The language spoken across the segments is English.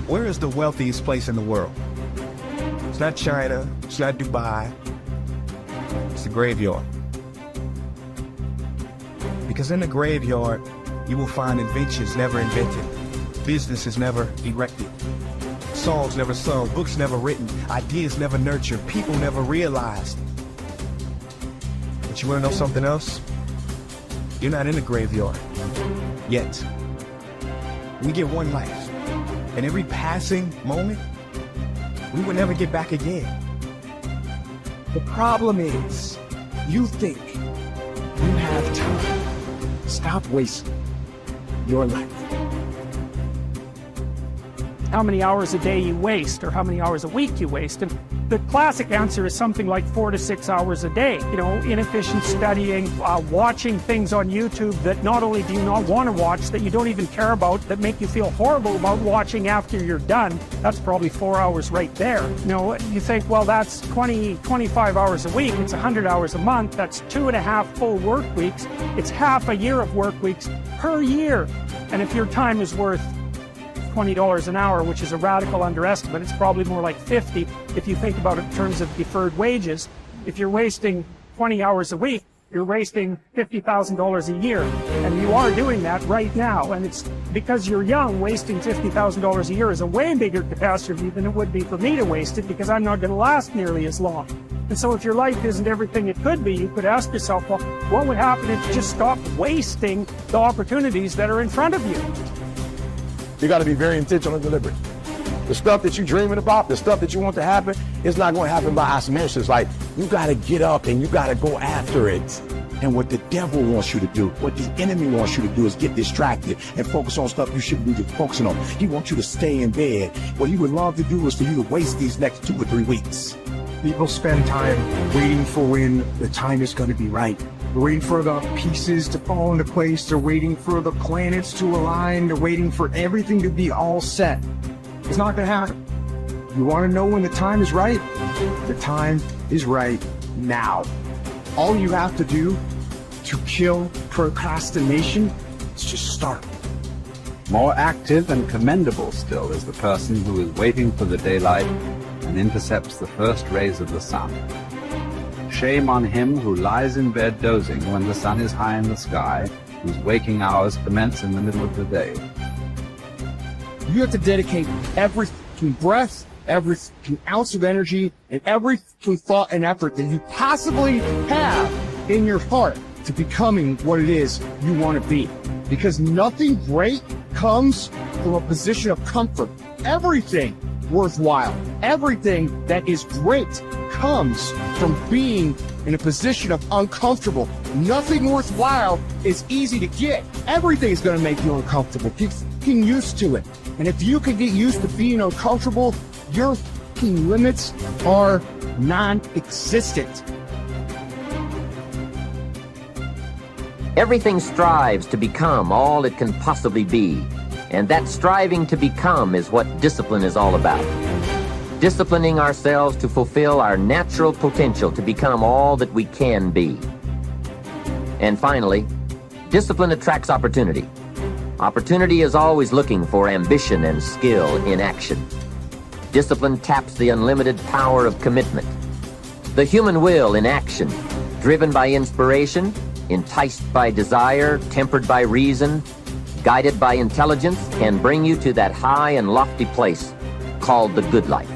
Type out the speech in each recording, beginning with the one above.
Where is the wealthiest place in the world? It's not China, it's not Dubai, it's the graveyard. Because in the graveyard, you will find inventions never invented, businesses never erected, songs never sung, books never written, ideas never nurtured, people never realized. But you want to know something else? You're not in the graveyard yet. We get one life, and every passing moment, we will never get back again. The problem is, you think you have time. Stop wasting your life. How many hours a day you waste, or how many hours a week you waste. And the classic answer is something like 4 to 6 hours a day. You know, inefficient studying, watching things on YouTube that not only do you not want to watch, that you don't even care about, that make you feel horrible about watching after you're done. That's probably 4 hours right there. You know, you think, well, that's 25 hours a week. It's 100 hours a month. That's 2.5 full work weeks. It's half a year of work weeks per year. And if your time is worth $20 an hour, which is a radical underestimate, it's probably more like 50 if you think about it in terms of deferred wages. If you're wasting 20 hours a week, you're wasting $50,000 a year, and you are doing that right now. And it's because you're young. Wasting $50,000 a year is a way bigger catastrophe than it would be for me to waste it, because I'm not going to last nearly as long. And so if your life isn't everything it could be, you could ask yourself, well, what would happen if you just stopped wasting the opportunities that are in front of you? You got to be very intentional and deliberate. The stuff that you're dreaming about, the stuff that you want to happen, it's not going to happen by osmosis. Like, you got to get up and you got to go after it. And what the devil wants you to do, what the enemy wants you to do, is get distracted and focus on stuff you shouldn't be focusing on. He wants you to stay in bed. What he would love to do is for you to waste these next 2 or 3 weeks. People spend time waiting for when the time is going to be right. They're waiting for the pieces to fall into place. They're waiting for the planets to align. They're waiting for everything to be all set. It's not going to happen. You want to know when the time is right? The time is right now. All you have to do to kill procrastination is just start. More active and commendable still is the person who is waiting for the daylight and intercepts the first rays of the sun. Shame on him who lies in bed dozing when the sun is high in the sky, whose waking hours commence in the middle of the day. You have to dedicate every breath, every ounce of energy, and every thought and effort that you possibly have in your heart to becoming what it is you want to be. Because nothing great comes from a position of comfort. Everything worthwhile, everything that is great comes from being in a position of uncomfortable. Nothing worthwhile is easy to get. Everything is going to make you uncomfortable. Get used to it. And if you can get used to being uncomfortable, your limits are non-existent. Everything strives to become all it can possibly be. And that striving to become is what discipline is all about. Disciplining ourselves to fulfill our natural potential to become all that we can be. And finally, discipline attracts opportunity. Opportunity is always looking for ambition and skill in action. Discipline taps the unlimited power of commitment. The human will in action, driven by inspiration, enticed by desire, tempered by reason, guided by intelligence, can bring you to that high and lofty place called the good life.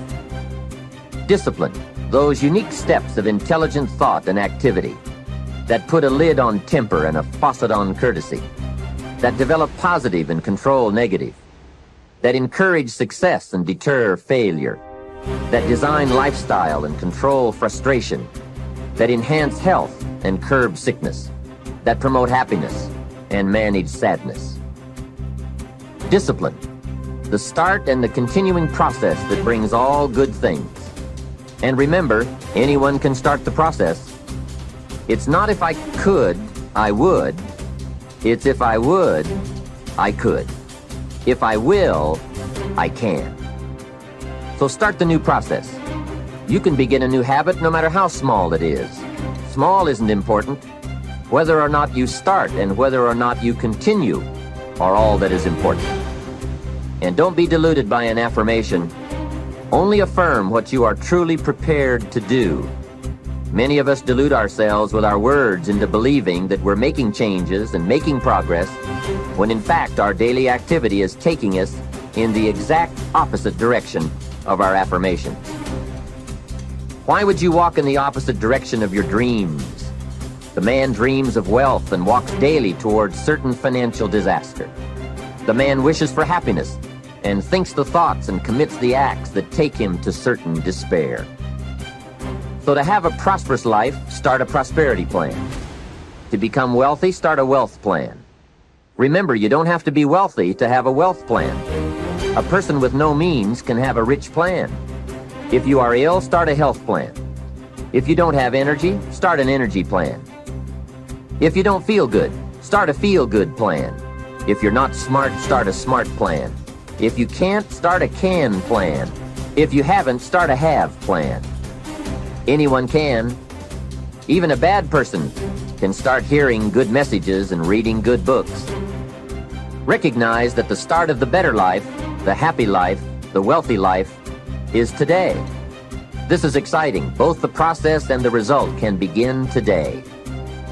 Discipline, those unique steps of intelligent thought and activity that put a lid on temper and a faucet on courtesy, that develop positive and control negative, that encourage success and deter failure, that design lifestyle and control frustration, that enhance health and curb sickness, that promote happiness and manage sadness. Discipline, the start and the continuing process that brings all good things. And remember, anyone can start the process. It's not if I could, I would. It's if I would, I could. If I will, I can. So start the new process. You can begin a new habit no matter how small it is. Small isn't important. Whether or not you start and whether or not you continue are all that is important. And don't be deluded by an affirmation. Only affirm what you are truly prepared to do. Many of us delude ourselves with our words into believing that we're making changes and making progress, when in fact our daily activity is taking us in the exact opposite direction of our affirmation. Why would you walk in the opposite direction of your dreams? The man dreams of wealth and walks daily towards certain financial disaster. The man wishes for happiness and thinks the thoughts and commits the acts that take him to certain despair. So to have a prosperous life, start a prosperity plan. To become wealthy, start a wealth plan. Remember, you don't have to be wealthy to have a wealth plan. A person with no means can have a rich plan. If you are ill, start a health plan. If you don't have energy, start an energy plan. If you don't feel good, start a feel-good plan. If you're not smart, start a smart plan. If you can't, start a can plan. If you haven't, start a have plan. Anyone can. Even a bad person can start hearing good messages and reading good books. Recognize that the start of the better life, the happy life, the wealthy life, is today. This is exciting. Both the process and the result can begin today.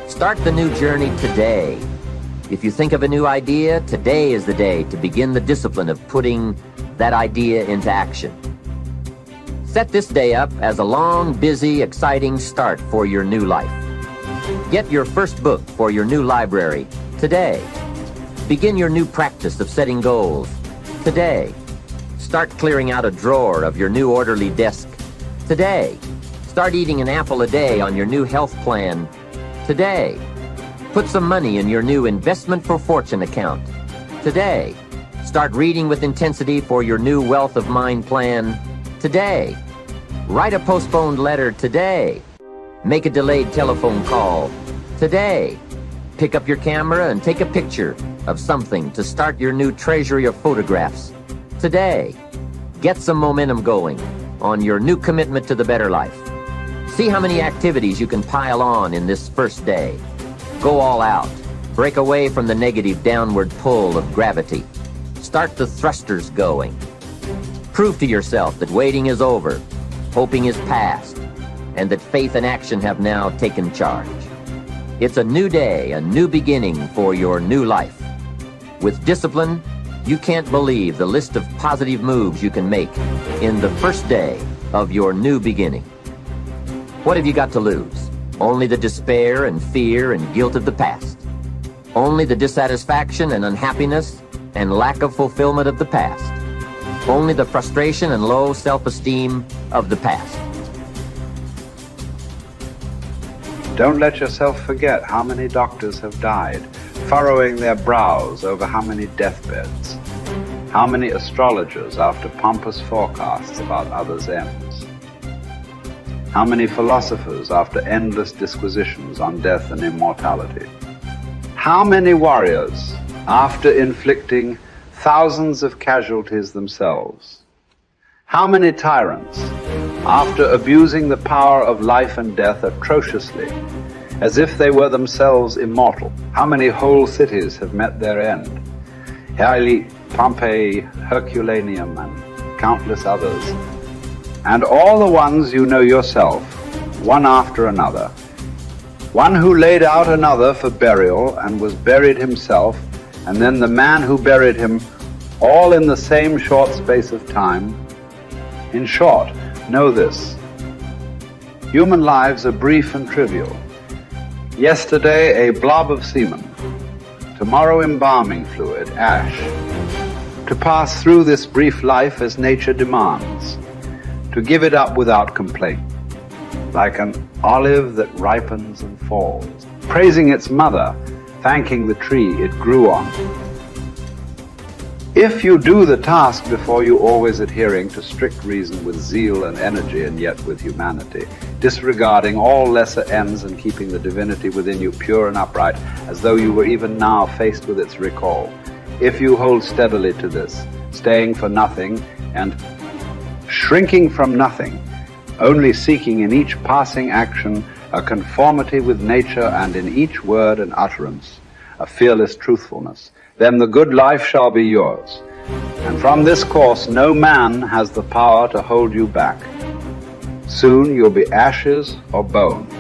Start the new journey today. If you think of a new idea, today is the day to begin the discipline of putting that idea into action. Set this day up as a long, busy, exciting start for your new life. Get your first book for your new library today. Begin your new practice of setting goals today. Start clearing out a drawer of your new orderly desk today. Start eating an apple a day on your new health plan today. Put some money in your new investment for fortune account today. Start reading with intensity for your new wealth of mind plan today. Write a postponed letter today. Make a delayed telephone call today. Pick up your camera and take a picture of something to start your new treasury of photographs today. Get some momentum going on your new commitment to the better life. See how many activities you can pile on in this first day. Go all out. Break away from the negative downward pull of gravity. Start the thrusters going. Prove to yourself that waiting is over, hoping is past, and that faith and action have now taken charge. It's a new day, a new beginning for your new life. With discipline, you can't believe the list of positive moves you can make in the first day of your new beginning. What have you got to lose? Only the despair and fear and guilt of the past. Only the dissatisfaction and unhappiness and lack of fulfillment of the past. Only the frustration and low self-esteem of the past. Don't let yourself forget how many doctors have died, furrowing their brows over how many deathbeds, how many astrologers after pompous forecasts about others' ends, how many philosophers after endless disquisitions on death and immortality, how many warriors after inflicting thousands of casualties themselves, how many tyrants after abusing the power of life and death atrociously, as if they were themselves immortal. How many whole cities have met their end? Haile, Pompeii, Herculaneum, and countless others. And all the ones you know yourself, one after another. One who laid out another for burial and was buried himself, and then the man who buried him, all in the same short space of time. In short, know this: human lives are brief and trivial. Yesterday, a blob of semen. Tomorrow, embalming fluid, ash. To pass through this brief life as nature demands. To give it up without complaint. Like an olive that ripens and falls. Praising its mother, thanking the tree it grew on. If you do the task before you, always adhering to strict reason with zeal and energy, and yet with humanity, disregarding all lesser ends and keeping the divinity within you pure and upright, as though you were even now faced with its recall. If you hold steadily to this, staying for nothing and shrinking from nothing, only seeking in each passing action a conformity with nature, and in each word and utterance a fearless truthfulness, then the good life shall be yours. And from this course, no man has the power to hold you back. Soon you'll be ashes or bones,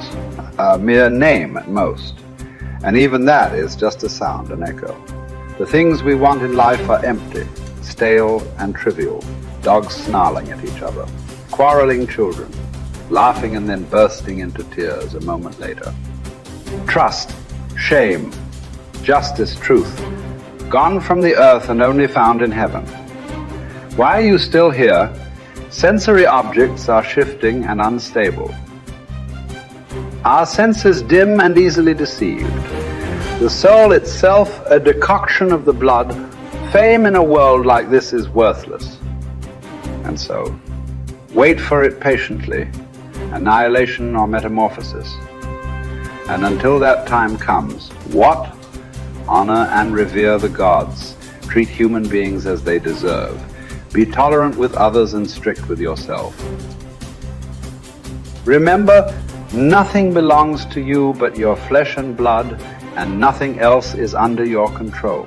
a mere name at most. And even that is just a sound, an echo. The things we want in life are empty, stale and trivial. Dogs snarling at each other, quarreling children, laughing and then bursting into tears a moment later. Trust, shame, justice, truth, gone from the earth and only found in heaven. Why are you still here? Sensory objects are shifting and unstable. Our senses dim and easily deceived. The soul itself a decoction of the blood. Fame in a world like this is worthless. And so, wait for it patiently, annihilation or metamorphosis. And until that time comes, what? Honor and revere the gods. Treat human beings as they deserve. Be tolerant with others and strict with yourself. Remember, nothing belongs to you but your flesh and blood, and nothing else is under your control.